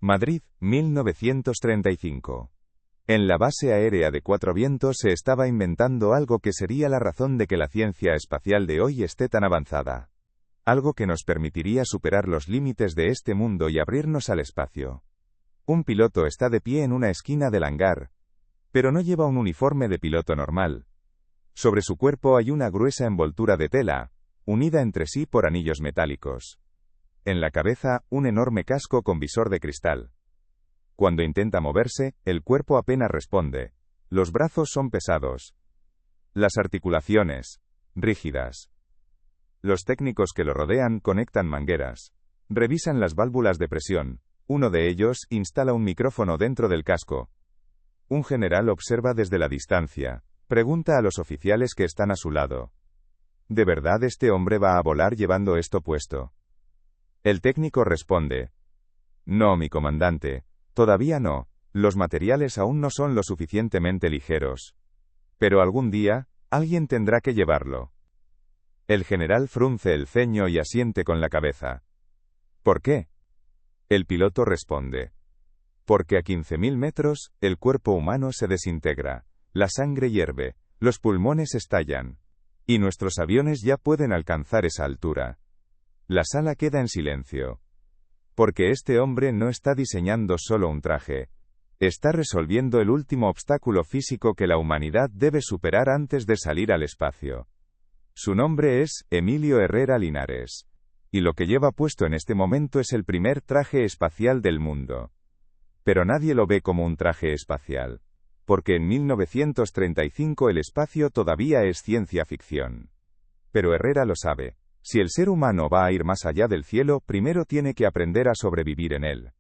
Madrid, 1935. En la base aérea de Cuatro Vientos se estaba inventando algo que sería la razón de que la ciencia espacial de hoy esté tan avanzada. Algo que nos permitiría superar los límites de este mundo y abrirnos al espacio. Un piloto está de pie en una esquina del hangar, pero no lleva un uniforme de piloto normal. Sobre su cuerpo hay una gruesa envoltura de tela, unida entre sí por anillos metálicos. En la cabeza, un enorme casco con visor de cristal. Cuando intenta moverse, el cuerpo apenas responde. Los brazos son pesados. Las articulaciones, rígidas. Los técnicos que lo rodean conectan mangueras. Revisan las válvulas de presión. Uno de ellos instala un micrófono dentro del casco. Un general observa desde la distancia. Pregunta a los oficiales que están a su lado. ¿De verdad este hombre va a volar llevando esto puesto? El técnico responde. No, mi comandante. Todavía no. Los materiales aún no son lo suficientemente ligeros. Pero algún día, alguien tendrá que llevarlo. El general frunce el ceño y asiente con la cabeza. ¿Por qué? El piloto responde. Porque a 15.000 metros, el cuerpo humano se desintegra, la sangre hierve, los pulmones estallan. Y nuestros aviones ya pueden alcanzar esa altura. La sala queda en silencio. Porque este hombre no está diseñando solo un traje. Está resolviendo el último obstáculo físico que la humanidad debe superar antes de salir al espacio. Su nombre es Emilio Herrera Linares. Y lo que lleva puesto en este momento es el primer traje espacial del mundo. Pero nadie lo ve como un traje espacial. Porque en 1935 el espacio todavía es ciencia ficción. Pero Herrera lo sabe. Si el ser humano va a ir más allá del cielo, primero tiene que aprender a sobrevivir en él.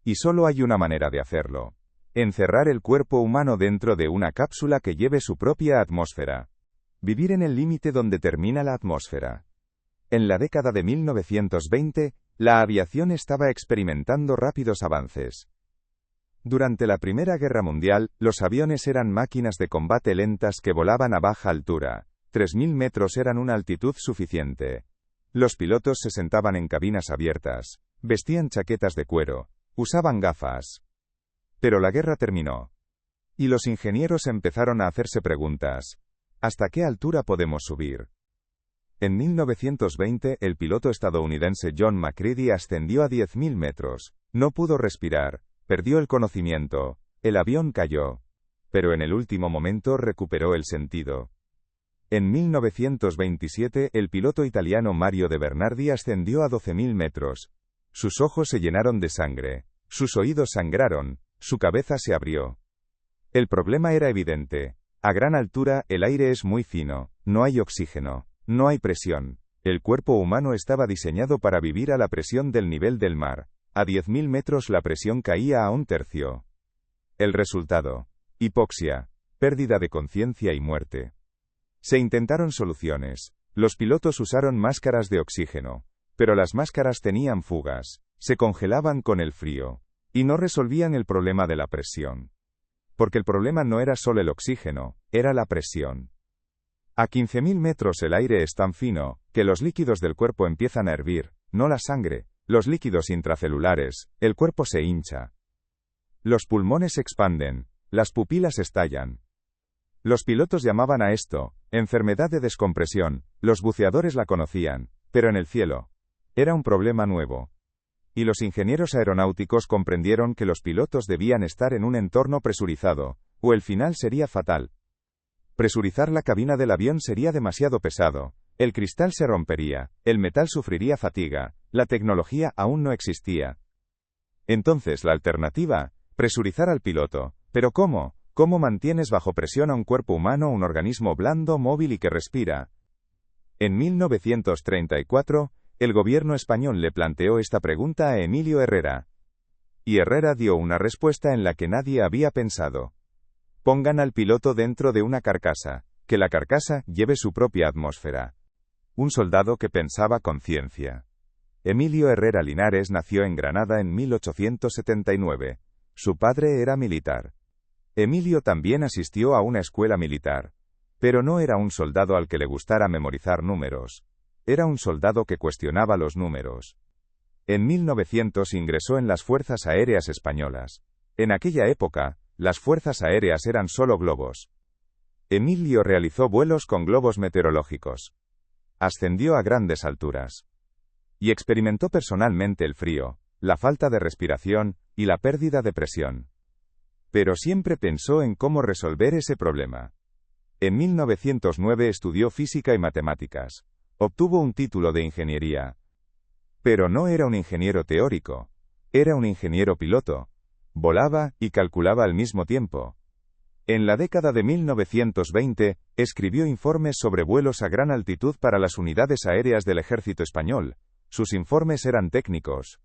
Y solo hay una manera de hacerlo. Encerrar el cuerpo humano dentro de una cápsula que lleve su propia atmósfera. Vivir en el límite donde termina la atmósfera. En la década de 1920, la aviación estaba experimentando rápidos avances. Durante la Primera Guerra Mundial, los aviones eran máquinas de combate lentas que volaban a baja altura. 3.000 metros eran una altitud suficiente. Los pilotos se sentaban en cabinas abiertas, vestían chaquetas de cuero, usaban gafas. Pero la guerra terminó. Y los ingenieros empezaron a hacerse preguntas. ¿Hasta qué altura podemos subir? En 1920, el piloto estadounidense John McCready ascendió a 10.000 metros. No pudo respirar, perdió el conocimiento, el avión cayó. Pero en el último momento recuperó el sentido. En 1927, el piloto italiano Mario De Bernardi ascendió a 12.000 metros. Sus ojos se llenaron de sangre, sus oídos sangraron, su cabeza se abrió. El problema era evidente. A gran altura, el aire es muy fino, no hay oxígeno, no hay presión. El cuerpo humano estaba diseñado para vivir a la presión del nivel del mar. A 10.000 metros la presión caía a 1/3. El resultado: hipoxia, pérdida de conciencia y muerte. Se intentaron soluciones. Los pilotos usaron máscaras de oxígeno. Pero las máscaras tenían fugas, se congelaban con el frío. Y no resolvían el problema de la presión. Porque el problema no era solo el oxígeno, era la presión. A 15.000 metros el aire es tan fino, que los líquidos del cuerpo empiezan a hervir, no la sangre, los líquidos intracelulares, el cuerpo se hincha. Los pulmones se expanden, las pupilas estallan. Los pilotos llamaban a esto enfermedad de descompresión, los buceadores la conocían, pero en el cielo. Era un problema nuevo. Y los ingenieros aeronáuticos comprendieron que los pilotos debían estar en un entorno presurizado, o el final sería fatal. Presurizar la cabina del avión sería demasiado pesado, el cristal se rompería, el metal sufriría fatiga, la tecnología aún no existía. Entonces la alternativa, presurizar al piloto. ¿Pero cómo? ¿Cómo mantienes bajo presión a un cuerpo humano, un organismo blando, móvil y que respira? En 1934, el gobierno español le planteó esta pregunta a Emilio Herrera. Y Herrera dio una respuesta en la que nadie había pensado. Pongan al piloto dentro de una carcasa, que la carcasa lleve su propia atmósfera. Un soldado que pensaba con ciencia. Emilio Herrera Linares nació en Granada en 1879. Su padre era militar. Emilio también asistió a una escuela militar. Pero no era un soldado al que le gustara memorizar números. Era un soldado que cuestionaba los números. En 1900 ingresó en las Fuerzas Aéreas Españolas. En aquella época, las fuerzas aéreas eran solo globos. Emilio realizó vuelos con globos meteorológicos. Ascendió a grandes alturas. Y experimentó personalmente el frío, la falta de respiración, y la pérdida de presión. Pero siempre pensó en cómo resolver ese problema. En 1909 estudió física y matemáticas. Obtuvo un título de ingeniería. Pero no era un ingeniero teórico. Era un ingeniero piloto. Volaba y calculaba al mismo tiempo. En la década de 1920, escribió informes sobre vuelos a gran altitud para las unidades aéreas del ejército español. Sus informes eran técnicos.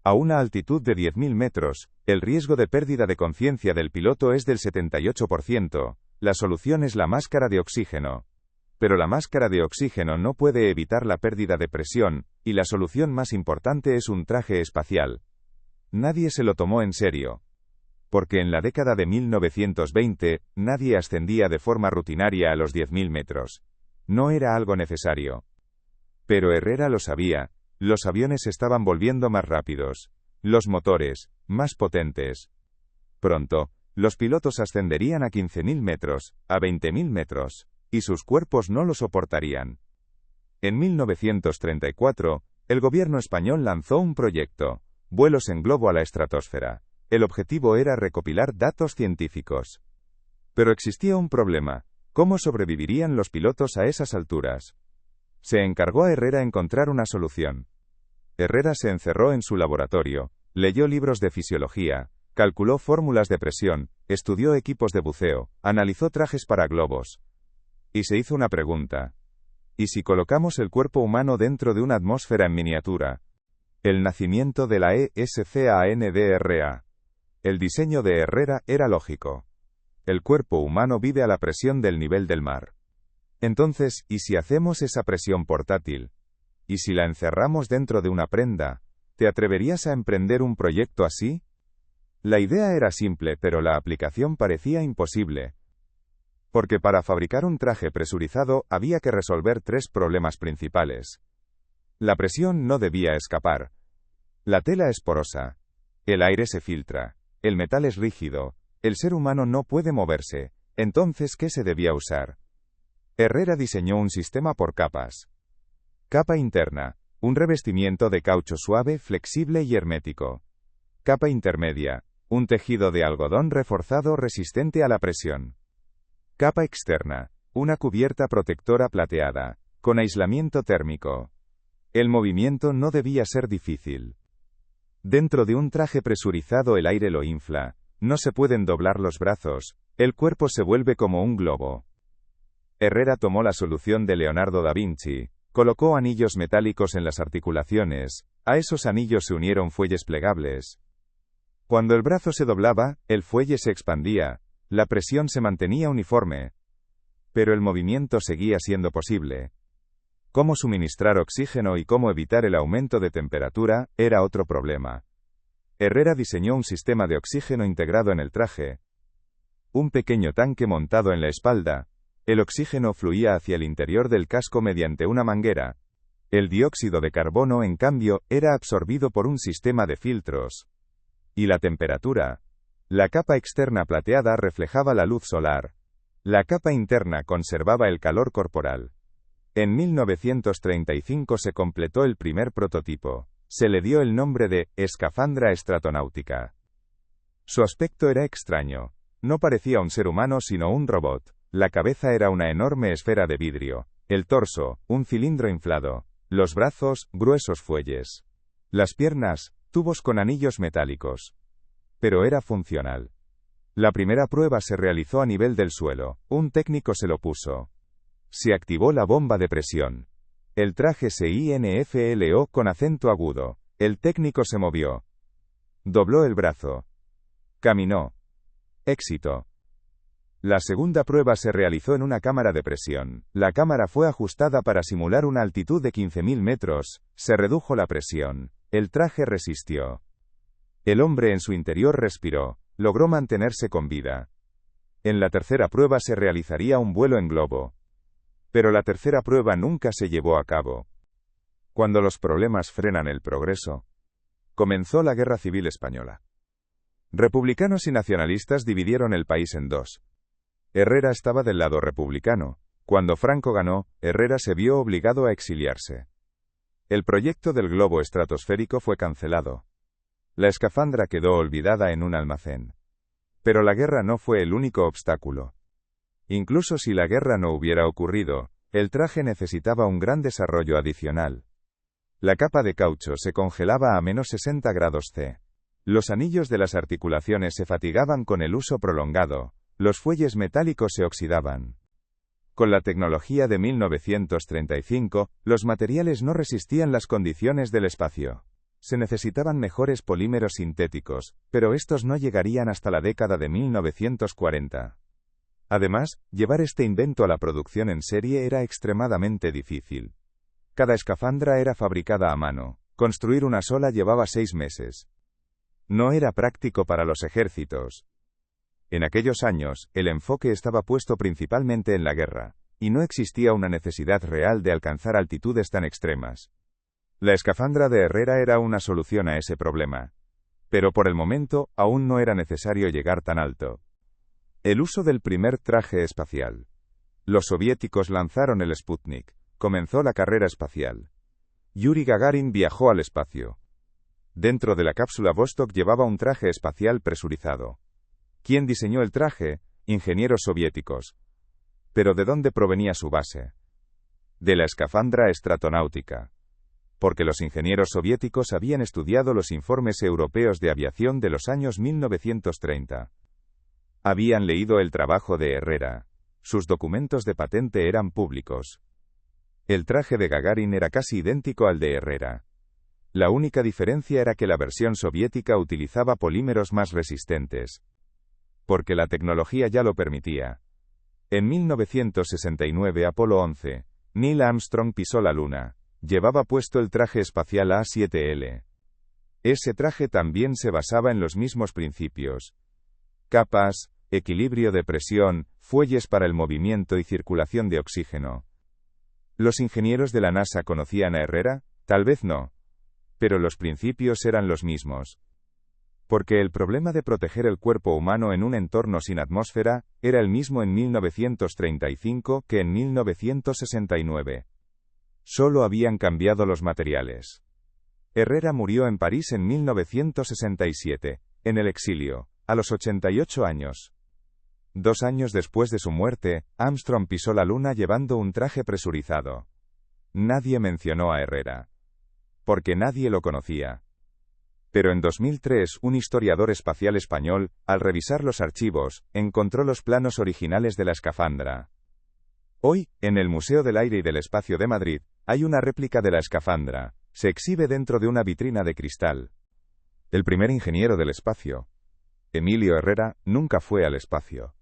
A una altitud de 10.000 metros, el riesgo de pérdida de conciencia del piloto es del 78%. La solución es la máscara de oxígeno. Pero la máscara de oxígeno no puede evitar la pérdida de presión, y la solución más importante es un traje espacial. Nadie se lo tomó en serio. Porque en la década de 1920, nadie ascendía de forma rutinaria a los 10.000 metros. No era algo necesario. Pero Herrera lo sabía. Los aviones estaban volviendo más rápidos. Los motores, más potentes. Pronto, los pilotos ascenderían a 15.000 metros, a 20.000 metros, y sus cuerpos no lo soportarían. En 1934, el gobierno español lanzó un proyecto, vuelos en globo a la estratosfera. El objetivo era recopilar datos científicos. Pero existía un problema: ¿cómo sobrevivirían los pilotos a esas alturas? Se encargó a Herrera encontrar una solución. Herrera se encerró en su laboratorio, leyó libros de fisiología, calculó fórmulas de presión, estudió equipos de buceo, analizó trajes para globos. Y se hizo una pregunta. ¿Y si colocamos el cuerpo humano dentro de una atmósfera en miniatura? El nacimiento de la ESCANDRA. El diseño de Herrera era lógico. El cuerpo humano vive a la presión del nivel del mar. Entonces, ¿y si hacemos esa presión portátil? ¿Y si la encerramos dentro de una prenda? ¿Te atreverías a emprender un proyecto así? La idea era simple, pero la aplicación parecía imposible. Porque para fabricar un traje presurizado había que resolver tres problemas principales. La presión no debía escapar. La tela es porosa. El aire se filtra. El metal es rígido. El ser humano no puede moverse. Entonces, ¿qué se debía usar? Herrera diseñó un sistema por capas. Capa interna. Un revestimiento de caucho suave, flexible y hermético. Capa intermedia. Un tejido de algodón reforzado resistente a la presión. Capa externa. Una cubierta protectora plateada, con aislamiento térmico. El movimiento no debía ser difícil. Dentro de un traje presurizado el aire lo infla. No se pueden doblar los brazos. El cuerpo se vuelve como un globo. Herrera tomó la solución de Leonardo da Vinci. Colocó anillos metálicos en las articulaciones. A esos anillos se unieron fuelles plegables. Cuando el brazo se doblaba, el fuelle se expandía. La presión se mantenía uniforme. Pero el movimiento seguía siendo posible. Cómo suministrar oxígeno y cómo evitar el aumento de temperatura era otro problema. Herrera diseñó un sistema de oxígeno integrado en el traje. Un pequeño tanque montado en la espalda. El oxígeno fluía hacia el interior del casco mediante una manguera. El dióxido de carbono, en cambio, era absorbido por un sistema de filtros. Y la temperatura. La capa externa plateada reflejaba la luz solar. La capa interna conservaba el calor corporal. En 1935 se completó el primer prototipo. Se le dio el nombre de escafandra estratonáutica. Su aspecto era extraño. No parecía un ser humano sino un robot. La cabeza era una enorme esfera de vidrio. El torso, un cilindro inflado. Los brazos, gruesos fuelles. Las piernas, tubos con anillos metálicos. Pero era funcional. La primera prueba se realizó a nivel del suelo. Un técnico se lo puso. Se activó la bomba de presión. El traje se infló con acento agudo. El técnico se movió. Dobló el brazo. Caminó. Éxito. La segunda prueba se realizó en una cámara de presión. La cámara fue ajustada para simular una altitud de 15.000 metros. Se redujo la presión. El traje resistió. El hombre en su interior respiró. Logró mantenerse con vida. En la tercera prueba se realizaría un vuelo en globo. Pero la tercera prueba nunca se llevó a cabo. Cuando los problemas frenan el progreso, comenzó la Guerra Civil Española. Republicanos y nacionalistas dividieron el país en dos. Herrera estaba del lado republicano. Cuando Franco ganó, Herrera se vio obligado a exiliarse. El proyecto del globo estratosférico fue cancelado. La escafandra quedó olvidada en un almacén. Pero la guerra no fue el único obstáculo. Incluso si la guerra no hubiera ocurrido, el traje necesitaba un gran desarrollo adicional. La capa de caucho se congelaba a -60 grados C. Los anillos de las articulaciones se fatigaban con el uso prolongado. Los fuelles metálicos se oxidaban. Con la tecnología de 1935, los materiales no resistían las condiciones del espacio. Se necesitaban mejores polímeros sintéticos, pero estos no llegarían hasta la década de 1940. Además, llevar este invento a la producción en serie era extremadamente difícil. Cada escafandra era fabricada a mano. Construir una sola llevaba 6 meses. No era práctico para los ejércitos. En aquellos años, el enfoque estaba puesto principalmente en la guerra, y no existía una necesidad real de alcanzar altitudes tan extremas. La escafandra de Herrera era una solución a ese problema. Pero por el momento, aún no era necesario llegar tan alto. El uso del primer traje espacial. Los soviéticos lanzaron el Sputnik. Comenzó la carrera espacial. Yuri Gagarin viajó al espacio. Dentro de la cápsula Vostok llevaba un traje espacial presurizado. ¿Quién diseñó el traje? Ingenieros soviéticos. ¿Pero de dónde provenía su base? De la escafandra estratonáutica. Porque los ingenieros soviéticos habían estudiado los informes europeos de aviación de los años 1930. Habían leído el trabajo de Herrera. Sus documentos de patente eran públicos. El traje de Gagarin era casi idéntico al de Herrera. La única diferencia era que la versión soviética utilizaba polímeros más resistentes. Porque la tecnología ya lo permitía. En 1969 Apolo 11, Neil Armstrong pisó la Luna. Llevaba puesto el traje espacial A7L. Ese traje también se basaba en los mismos principios. Capas, equilibrio de presión, fuelles para el movimiento y circulación de oxígeno. ¿Los ingenieros de la NASA conocían a Herrera? Tal vez no. Pero los principios eran los mismos. Porque el problema de proteger el cuerpo humano en un entorno sin atmósfera era el mismo en 1935 que en 1969. Solo habían cambiado los materiales. Herrera murió en París en 1967, en el exilio, a los 88 años. 2 años después de su muerte, Armstrong pisó la Luna llevando un traje presurizado. Nadie mencionó a Herrera. Porque nadie lo conocía. Pero en 2003, un historiador espacial español, al revisar los archivos, encontró los planos originales de la escafandra. Hoy, en el Museo del Aire y del Espacio de Madrid, hay una réplica de la escafandra. Se exhibe dentro de una vitrina de cristal. El primer ingeniero del espacio, Emilio Herrera, nunca fue al espacio.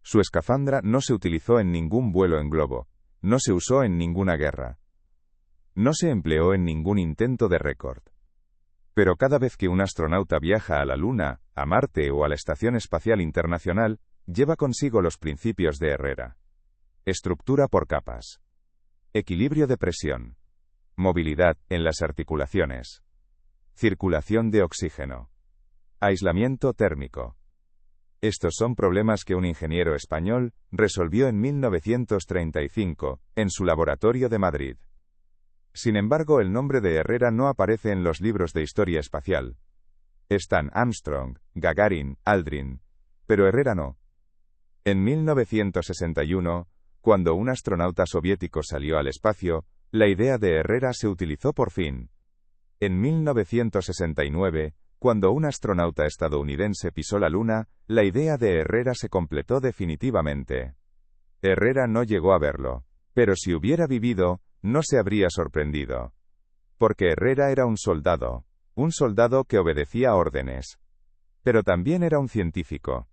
Su escafandra no se utilizó en ningún vuelo en globo. No se usó en ninguna guerra. No se empleó en ningún intento de récord. Pero cada vez que un astronauta viaja a la Luna, a Marte o a la Estación Espacial Internacional, lleva consigo los principios de Herrera. Estructura por capas. Equilibrio de presión. Movilidad en las articulaciones. Circulación de oxígeno. Aislamiento térmico. Estos son problemas que un ingeniero español resolvió en 1935, en su laboratorio de Madrid. Sin embargo, el nombre de Herrera no aparece en los libros de historia espacial. Están Armstrong, Gagarin, Aldrin, pero Herrera no. En 1961, cuando un astronauta soviético salió al espacio, la idea de Herrera se utilizó por fin. En 1969, cuando un astronauta estadounidense pisó la Luna, la idea de Herrera se completó definitivamente. Herrera no llegó a verlo, pero si hubiera vivido, no se habría sorprendido. Porque Herrera era un soldado que obedecía órdenes. Pero también era un científico.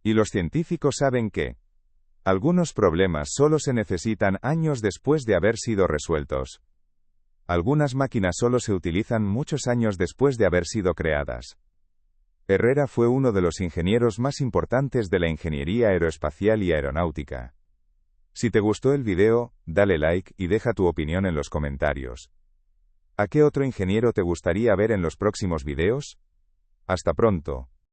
Y los científicos saben que algunos problemas solo se necesitan años después de haber sido resueltos. Algunas máquinas solo se utilizan muchos años después de haber sido creadas. Herrera fue uno de los ingenieros más importantes de la ingeniería aeroespacial y aeronáutica. Si te gustó el video, dale like y deja tu opinión en los comentarios. ¿A qué otro ingeniero te gustaría ver en los próximos videos? Hasta pronto.